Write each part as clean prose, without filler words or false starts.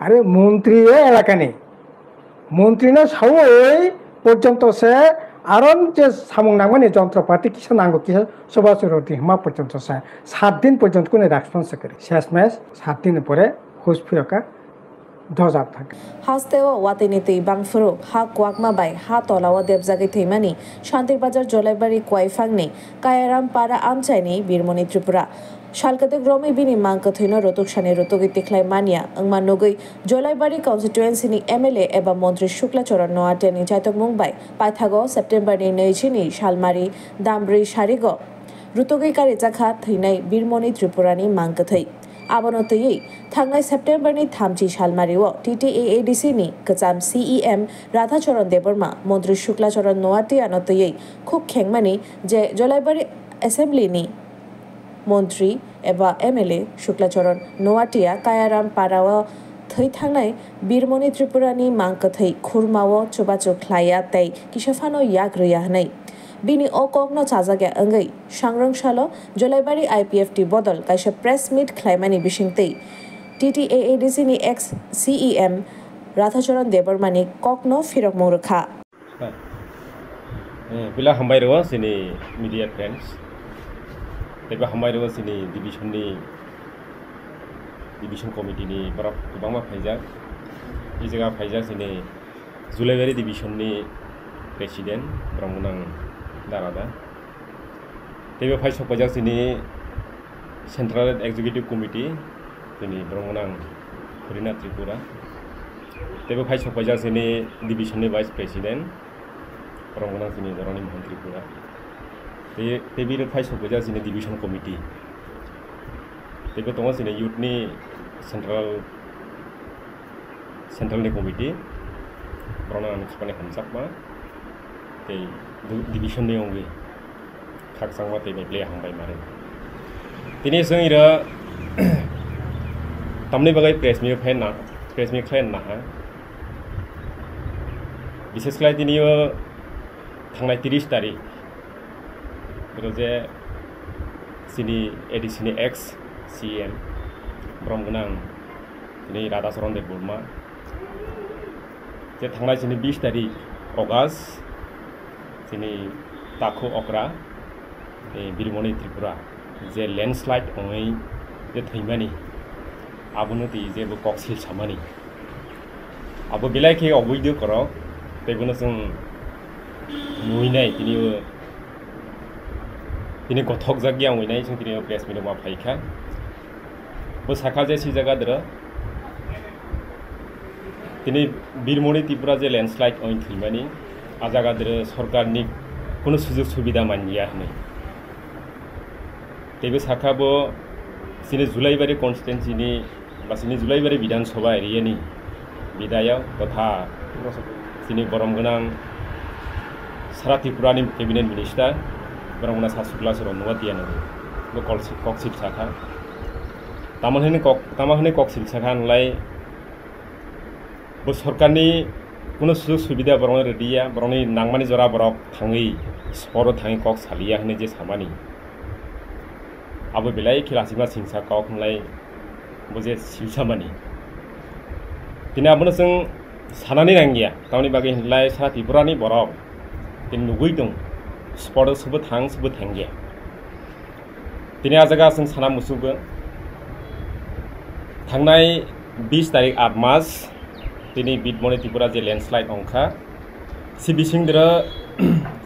আরে মন্ত্রী এলাকা নেই মন্ত্রী না সাও এই পর্যন্ত সে আরন যে সামং নাঙ্গনি যন্ত্রপাতি কিসে নাঙ্গো কিসে সবাসরতি হিমা পর্যন্ত সে 7 দিন পর্যন্ত কোনো রেসপন্স করে শেষ ম্যাচ 7 দিন পরে হুশ ফিরকা দজাব থাকে হাস্তেও ওয়াতিনিতেই বাংফুরু হা কোয়াকমা বাই হা তলাওয়া দেবজাগি থৈমানি শান্তির বাজার জলাইবাড়ি কোয়াইফাংনি কায়ারাম পাড়া আমচাইনি বীরমণি ত্রিপুরা শালকাতে গ্রমে বিনি মাংক থৈন রতুকসানি রতুগি তিখলাই মানিয়া ওংমা নগৈ জলাইবাড়ি কনস্টিটুয়েন্সিনি এমএলএ এবা মন্ত্রী শুক্লাচরণ নোয়াটেনি চাইতক মুম্বাই পাইথাগো সেপ্টেম্বরনি নৈজিনি শালমারি দামব্রি সারিগ রুতুগি কারি চাখা থৈনাই বীরমণি ত্রিপুরানি মাংক থৈ आबनतयै थांनाय सेप्टेम्बरनि 30 सालमारियाव TTAADCनि गोजाम CEM राधाचरण देबबर्मा मन्त्री शुक्लाचरण नोवाटियानतयै खुब खेंमानि जे जलाइबारि एसेम्ब्लिनि मन्त्री एबा MLA शुक्लाचरण नोवाटिया कायाराम पाराव थै थांनाय बीरमणि त्रिपुरानि मांकथै खुरमाव चुबाचु ख्लाया तै किसाफानो याग्रया हनै बिनि अकग्न चाजागे अंगै सांग्रंशालो जलाइबारि IPFT बदल काइसे प्रेस मीट ख्लाइमानि बिसिंतै TTAADC नि एक्स CEM राधाचरण देबबर्मानि कग्न फिरक मौरखा बिला हामबायरो सिनि मीडिया फ्रेंड्स तेबा हामबायरो सिनि डिविजन कमिटी नि बरफ गोबां फाइजा इ जायगा फाइजा सिनि जुलाइबारि डिविजन नि प्रेसिडेंट ब्रह्मनां दारादा तेबे फाइसक बाजा सिनि सेंट्रल एग्जीक्यूटिव कमिटी सिनि ब्रह्मनां हरिना त्रिपुरा तेबे फाइसक बाजा सिनि डिविजन नि वाइस प्रेसिडेंट ब्रह्मनां सिनि धरणी मोहन त्रिपुरा तेबे फाइसक बाजा सिनि डिविजन कमिटी तेबे दङ सिनि यूथ नि सेंट्रल नि कमिटी ब्रह्मनां खामानि हामसाकमा ते डिविजन नि अंगै खाकसांमा ते मेप्ले हांबाय मारे दिनै जों इरा तामनि बागै प्रेस मी क्लाइन ना विशेष क्लाइ दिनै थांनाय 30 तारिख जे सिनि ADC नि एक्स CEM ब्रह्मगोनां दिनै राधाचरण देबबर्मा जे थांनाय सिनि 20 तारिख अगस्त सिनि ताखु अक्रा बीरमणि त्रिपुरा जे लैंडस्लाइड अंगै जे थैमानि आबुनो ती जेबो कक्सिल सामानि आबो बेलायखे अबैदो कर तेबुनो जों नुइनाय दिनै गथक जागिया नुइनाय जों दिनै प्रेस मिडियामा फाइखा बो साखा जे सि जागा दर दिनै बीरमणि त्रिपुरा जे लैंडस्लाइड अंगै थैमानि आजागादर सरकारनि कोनो सुजुग सुबिदा मानिया हनै तेबे साखाबो सिनि जुलाइबारि कन्स्टिट्युएन्सिनि बा सिनि जुलाइबारि विधानसभा एरियानि बिदायाव तथा सिनि बरमगोनां सारा त्रिपुरानि केबिनेट मिनिस्टार ब्रह्मना शुक्लाचरण नोवाटियानो कक्सिल साखा तामाहैनो कक्सिल साखा नलाय बो सरकारनि कोनो सुजुग सुबिदा बरंनि रेडिया बरंनि नांमानि जरा बरक थाङै स्पर थाङै कक सालिया होनो जे सामानि आबो बेलाय खिलासिमा सिंसा कक होनलाय बुजे सिलसामानि दिनै आबोनो जों सानानै नांगिया गावनि बागै होनलाय सा त्रिपुरानि बरक दिनै नुगै दं स्पर सबो थांगिया दिनै आजागा जों साना मुसुगो थांनाय 20 तारिख 8 मार्च दिनै बीरमणि त्रिपुरा जे लैंडस्लाइड अंखा सिबिसिंद्र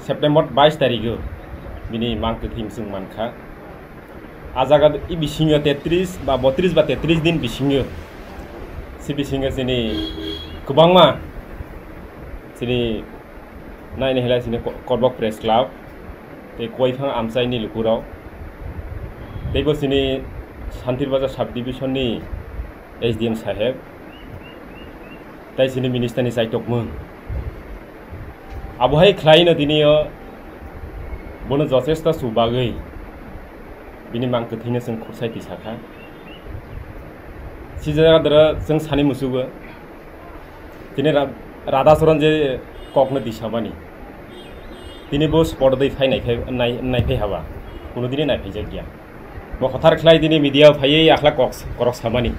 सेप्टेम्बर 22 तारिख बिनि मांक थीमसिं मानखा आजागा इ बिसिङो 33 बा 32 बा 33 दिन बिसिङो सिबिसिङो सिनि गोबांमा सिनि नायनो हेला सिनि करबक प्रेस क्लाब ते कोइफां आमसाइनि लुकुराव तेबो सिनि शान्तिर बाजार सब डिविजननि SDM साहेब ताइसिनि मिनिस्टारनि साइटकमोन आबहाय ख्लाइनो दिनैयो बनो जथेस्थ सुबागै बिनि मांखो थैनो जों खरसायथि साखा सिजादर जों सानै मुसुबो दिनै राधाचरण जे ककनो दिसामानि दिनै बो स्पट दै नायफाय हाबा कोनो दिनै नायफायजा गैया बो हथार ख्लाइ दिनै मिडिया फायै आखला करक सामानि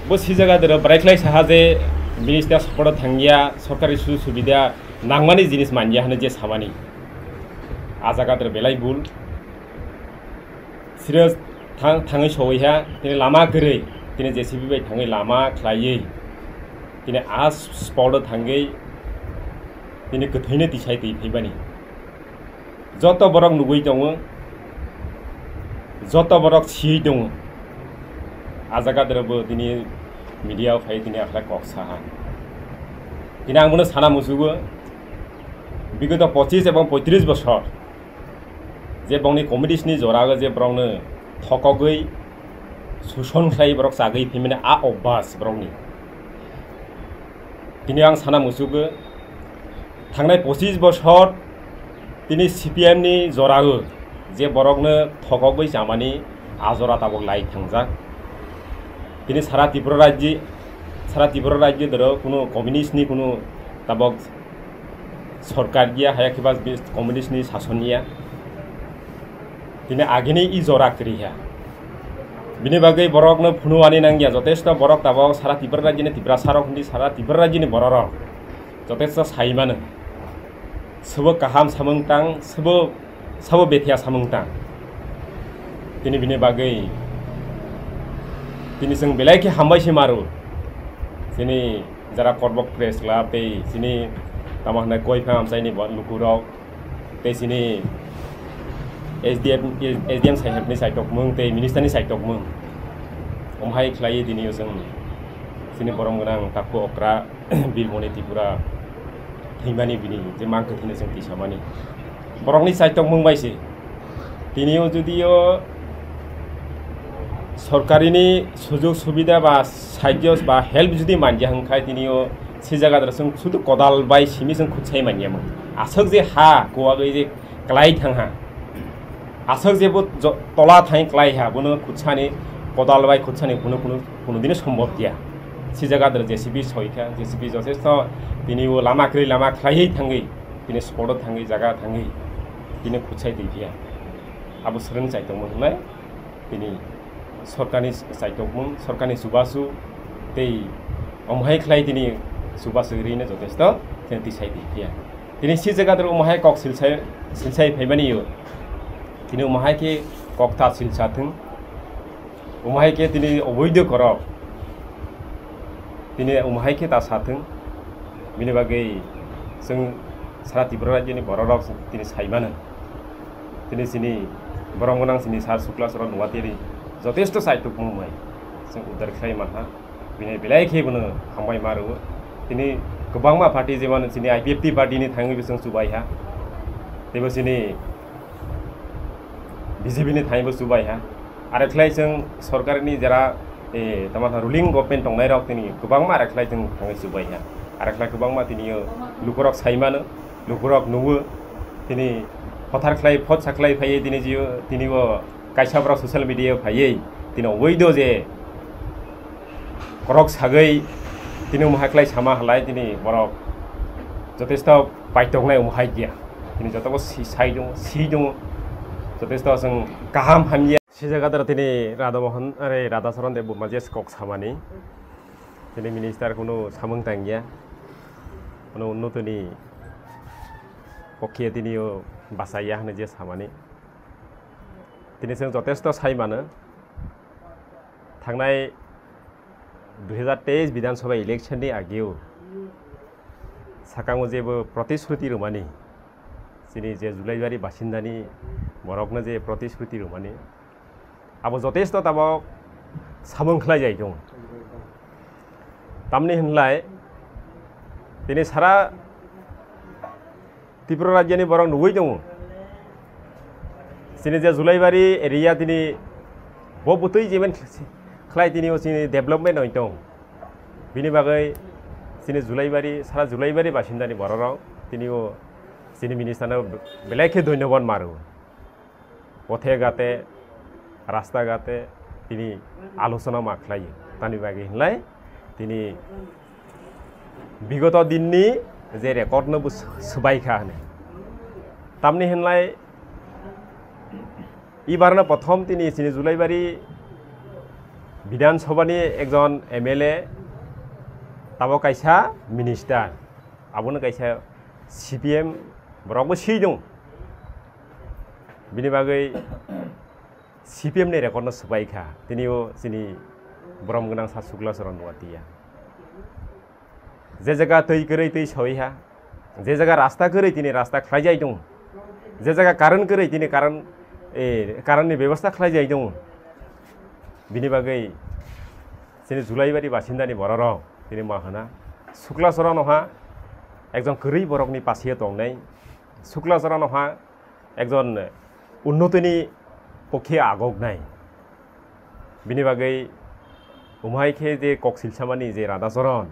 बो सी जगह दर ब्राइकलाइ साहा जे मिनिस्टार सपर्ट थांगिया सरकारि सुजुग सुबिदा नांगमानि जिनिस मानजिया हने जे सामानि आ जागा दर बेलाय बुल सिरो थाङै सहैहा दिनै लामा गोरै दिनै जेसिबि बाय थाङै लामा ख्लायै दिनै आ स्पट थाङै दिनै गोथैनो दिसाय दै फैबानि जत बरक नुबै दङ जत बरक सियै दङ आ जागा दरबो दिनै मिडियाव फाय दिनै आखला कक साहा दिनै आं बुंनो साना मुजुबो बिगत 25 एबं 35 बছর जे बंनि कमिटिसनि जरागो जे ब्रावनो थकगै सुसन खाय ब्रक जागै फैमाने आ अभ्यास ब्रावनि दिनै आं साना मुजुबो थांनाय 25 बছর दिनै CPM नि जरागो जे बरकनो थकगै जामानि आजरा ताबक लाई थांजाक दिनै सारा त्रिपुरा राज्य दर कोनो कमिउनिस्टनि कोनो ताबक सरकार गैया हायाखैबा कमिउनिस्टनि शासनिया दिनै आगेनि इ जरा करिया बिनि बागै बरकनो फुनुवानि नांगिया जथेष्ट बरक ताबाव सारा त्रिपुरा राज्यनि त्रिपुरा सारकनि सारा त्रिपुरा राज्यनि बरक जथेष्ट साइमानो सबो काहाम सामंतां सबो बेथिया सामंतां दिनै बिनि बागै दिनै जों बेलायखि हामबायसै मारु दिनै जारा कर्बक प्रेस क्लाब दै दिनै तामाहना गयफा आमसायनि लुकुराव दै दिनै SDM साहेबनि साइटक मुं दै मिनिस्टारनि साइटक मुं अमहाय ख्लायै दिनै जों दिनै बरम गोनां ताकु अक्रा बिरमनि त्रिपुरा थैमानि बिनि जे मांखो थिनो जों तिसामानि बरकनि साइटक मुं बायसै दिनै जुदियो सरकारिनि सुजुग सुबिदा बा साहाय्य बा हेल्प जुदि मानजिया हंखाय दिनैयो से जायगा जों शुद्ध कदाल बाय सिमि जों खुदसाय मानियामोन आसक जे हा गवागै जे क्लाय थांहा आसक जेबो तला थाइ क्लाय हा बनो खुदसानि कदाल बाय खुदसानि कोनो दिन सम्भव गैया से जायगा जेसिबि सयखा जेसिबि जथेष्ट दिनैयो लामा क्रै लामा क्लायै थाङै दिनै स्पट थाङै जागा थाङै दिनै खुदसाय दैफिया आबो सोरनि साइटमोन होनलाय दिनै सरकारनि साइटकमोन सरकारनि सुबासु दै अमहाय ख्लाय दिनै सुबासु ओरैनो जथेष्ट जों दिसाय दैफिया दिनै से जायगा अमहाय कक सिलसाय फैबानियो दिनै अमहायके ककता सिलसाथों अमहायके दिनै अबैध करब दिनै अमहायके ता साथों बिनि बागै जों सारा त्रिपुरा राज्यनि बरराव दिनै साइमानो दिनै सिनि बरम गोनां सिनि सार सुक्ला सर नुवातेरि जथेष्ट साइटक मुंबाय जों उदार खाय माहा बिनि बेलायखे बनो हामबाय मारो दिनै गोबांमा पार्टी जेमान सिनि IPFT पार्टीनि थाङै जों सुबायहा तेबो सिनि BJP नि थाङैबो सुबायहा आरो ख्लाय जों सरकारनि जरा तमाहा रुलिं गभर्नमेन्ट दंनाय राव दिनै गोबांमा आरो ख्लाय जों थाङै सुबायहा आरो ख्लाय गोबांमा दिनैयो लुकुरक साइमानो लुकुरक नुवो दिनै हथार ख्लाय फट साख्लाय फायै दिनै जियो दिनैबो कायसाफ्रा ससियेल मिडिया फायै दिनै अबैध जे करक सागै दिनै महाख्लाय सामा हलाय दिनै बरक जथेष्ट बायदंनाय उमहाय गैया दिनै जतबो साइ दङ सि दङ जथेष्ट जों गाहाम हामजिया से जायगा दिनै राधामोहन आरो राधाचरन देव बर्मा कक सामानि दिनै मिनिस्टार कोनो सामों तांगिया कोनो उन्नतनि पक्षे दिनै बासाया होनो जे सामानि दिनै जों जथेष्ट साइमानो थांनाय 2023 विधानसभा इलेक्शननि आगेव साकाङो जेबो प्रतिश्रुति रुमानि दिनै जे जुलाइबारि बासिन्दानि बरकनो जे प्रतिश्रुति रुमानि आबो जथेष्ट ताबाव सामोंख्लाय जाय दं तामनि होनलाय दिनै सारा त्रिपुरा राज्यनि बरक नुबै दङ दिनै जे जुलाइबारि एरिया दिनै बहुतै जेमोन ख्लाय दिनै जोंनि डेभेलपमेन्ट हय दं बिनि बागै दिनै जुलाइबारि सारा जुलाइबारि बासिन्दानि बरराव दिनै जोंनि मिनिस्टारनो बेलायखे धन्यबाद मारो पथे गाते रास्ता गाते दिनै आलोचना माख्लायो तानि बागै होनलाय दिनै बिगत दिननि जे रेकर्डनो सोबायखा होनो तामनि होनलाय इबारनो प्रथम दिनै जुलाइबारि বিধানসভানি একজন MLA তাবো কাইসা মিনিস্টার আবনো কাইসা CPM বরকবো সেই দं बिनि बागै CPM नि रेकर्ड सबाइखा दिनैও जोंनि ब्रह्म गोनां सा सुक्लाचरण गुवाहाटीया जे जायगा दै गोरै दै सहैहा जे जायगा रास्ता गोरै दिनै रास्ता खालायजाय दं जे जायगा कारेन्ट गोरै दिनै कारेन्टनि बेबस्था खालायजाय दं बिनि बागै जोंनि जुलाइबारि बासिन्दानि बर'राव दिनै मा होना सुक्लाचरणहा একজন गोरै बरकनि पासे दंनाय सुक्लाचरणहा একজন उन्नतिनि पक्षे आगगनाय बिनि बागै उमहायखे जे ककसिलसामानि जे राधाचरण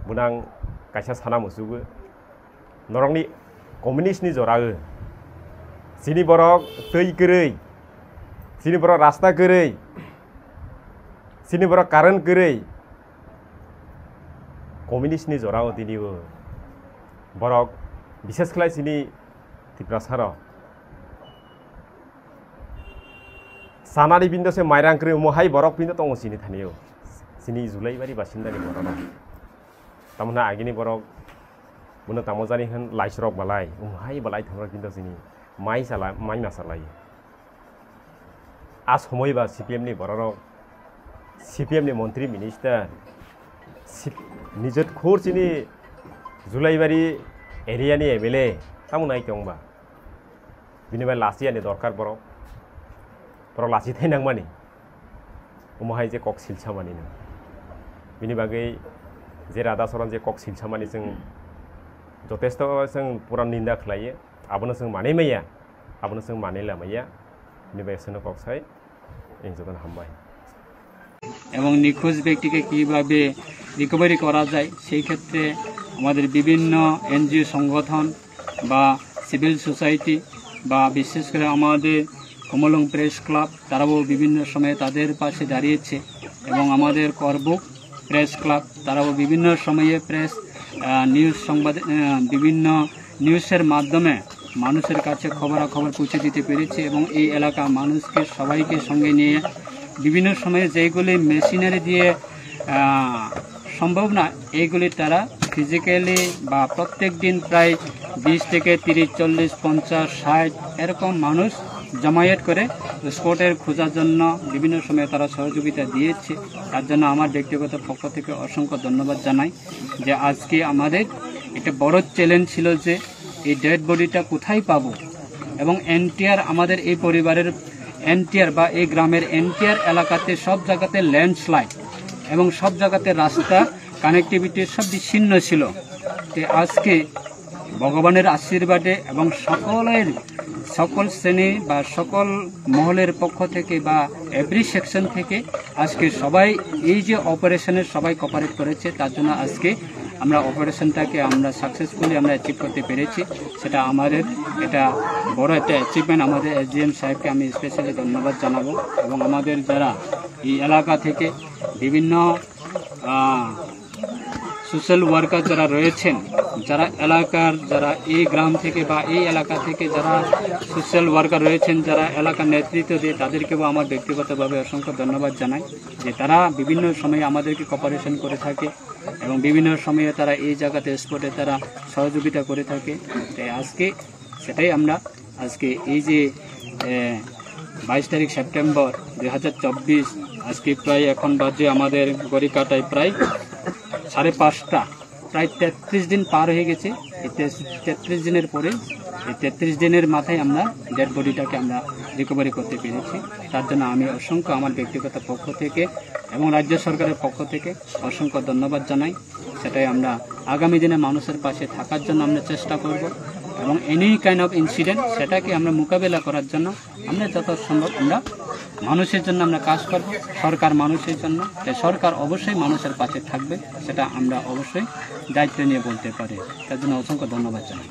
बुनां कायसा साना मुसुगो नरंनि कमिउनिस्टनि जरागो जिनि बरक दै गोरै जिनि बरक रास्ता गोरै जिनि बरक कारेन्ट गोरै कमिउनिस्टनि जराव दिनैबो बरक बिसेस खालाय जिनि तिप्रासाराव सानारि बिन्दोसे माइरां क्रि मोहाय बरक बिन्दो दङ सिनि थानायाव सिनि जुलाइबारि बासिन्दानि बरक तामना आगिनि बरक मुनो तामजानि होन लाइसरक बालाय उमहाय बालाय थांग्रा बिन्दो सिनि माइ नासालाय आ समयबा CPM नि बरक CPM नि मन्त्री मिनिस्टार निजत खोर सिनि जुलाइबारि एरियानि MLA तामुनाय दंबा बिनिबाय लासियानि दरकार बरक लासि थैनांमानि उमहाय जे ककसिलसामानि बिनि बागै जे राधाचरण जे ककसिलसामानि जों जथेस्थ जों पुरा निन्दा खालायो आबनो जों माने मैया आबनो जों माने लामाया बिनिबाय सोनो ककसाय इंजन हामबाय এবং নিখোঁজ ব্যক্তিকে কিভাবে রিকভারি করা যায় সেই ক্ষেত্রে আমাদের বিভিন্ন NGO সংগঠন বা সিভিল সোসাইটি বা বিশেষ করে আমাদের কমলং প্রেস ক্লাব তারাও বিভিন্ন সময়ে তাদের পাশে দাঁড়িয়েছে এবং আমাদের করবুক প্রেস ক্লাব তারাও বিভিন্ন সময়ে প্রেস নিউজ সংবাদ বিভিন্ন নিউজের মাধ্যমে মানুষের কাছে খবরাখবর পৌঁছে দিতে পেরেছে এবং এই এলাকার মানুষকে সবাইকে সঙ্গে নিয়ে বিভিন্ন সময়ে যেগুলি মেশিনারি দিয়ে সম্ভব না এইগুলি তারা ফিজিক্যালি বা প্রত্যেক দিন প্রায় 20 থেকে 30 40 50 60 এরকম মানুষ জমায়েত করে স্পটের খোঁজার জন্য বিভিন্ন সময়ে তারা সহযোগিতা দিয়েছে তার জন্য আমার ব্যক্তিগত পক্ষ থেকে অসংখ্য ধন্যবাদ জানাই যে আজকে আমাদের একটা বড় চ্যালেঞ্জ ছিল যে এই ডেড বডিটা কোথায় পাবো এবং এনটিআর আমাদের এই পরিবারের এনটিআর বা এই গ্রামের এনটিআর এলাকাতে সব জায়গাতে ল্যান্ডস্লাইড এবং সব জায়গাতে রাস্তা কানেক্টিভিটি সব বিচ্ছিন্ন ছিল তো আজকে ভগবানের আশীর্বাদে এবং সকল শ্রেণী বা সকল মহলের পক্ষ থেকে বা এভরি সেকশন থেকে আজকে সবাই এই যে অপারেশনের সবাই কোঅপারেট করেছে তার জন্য আজকে আমরা অপারেশনটাকে আমরা সাকসেসফুলি আমরা অ্যাচিভ করতে পেরেছি সেটা আমাদের এটা বড় একটা অ্যাচিভমেন্ট আমাদের SGM সাহেবকে আমি স্পেশালি ধন্যবাদ জানাবো এবং আমাদের যারা এই এলাকা থেকে বিভিন্ন সোশ্যাল ওয়ার্কার যারা রয়েছেন যারা এলাকার যারা এই গ্রাম থেকে বা এই এলাকা থেকে যারা সোশ্যাল ওয়ার্কার রয়েছেন যারা এলাকার নেতৃত্ব দিয়ে তাদেরকেও আমার ব্যক্তিগতভাবে অসংখ্য ধন্যবাদ জানাই যে তারা বিভিন্ন সময়ে আমাদেরকে কোঅপারেশন করে থাকে এবং বিভিন্ন সময়ে তারা এই জায়গাতে স্পটে তারা সহযোগিতা করে থাকে তাই আজকে সেটাই আমরা আজকে এই যে 22 তারিখ সেপ্টেম্বর 2024 আজকে প্রায় এখন বাজে আমাদের গড়িকাটায় প্রায় 5:30 প্রায় 33 দিন পার হয়ে গেছে এই 33 দিনের পরে এই 33 দিনের মাথায় আমরা ডেড বডিটাকে আমরা রিকভারি করতে পেরেছি তার জন্য আমি অসংখ্য আমার ব্যক্তিগত পক্ষ থেকে এবং রাজ্য সরকারের পক্ষ থেকে অসংখ্য ধন্যবাদ জানাই সেটাই আমরা আগামী দিনে মানুষের পাশে থাকার জন্য আমরা চেষ্টা করব এবং এনি কাইন্ড অফ ইনসিডেন্ট সেটাকে আমরা মোকাবেলা করার জন্য আমরা যত সম্ভব আমরা মানুষের জন্য আমরা কাজ করব সরকার মানুষের জন্য তাই সরকার অবশ্যই মানুষের পাশে থাকবে সেটা আমরা অবশ্যই দায়িত্ব নিয়ে বলতে পারি তার জন্য অসংখ্য ধন্যবাদ জানাই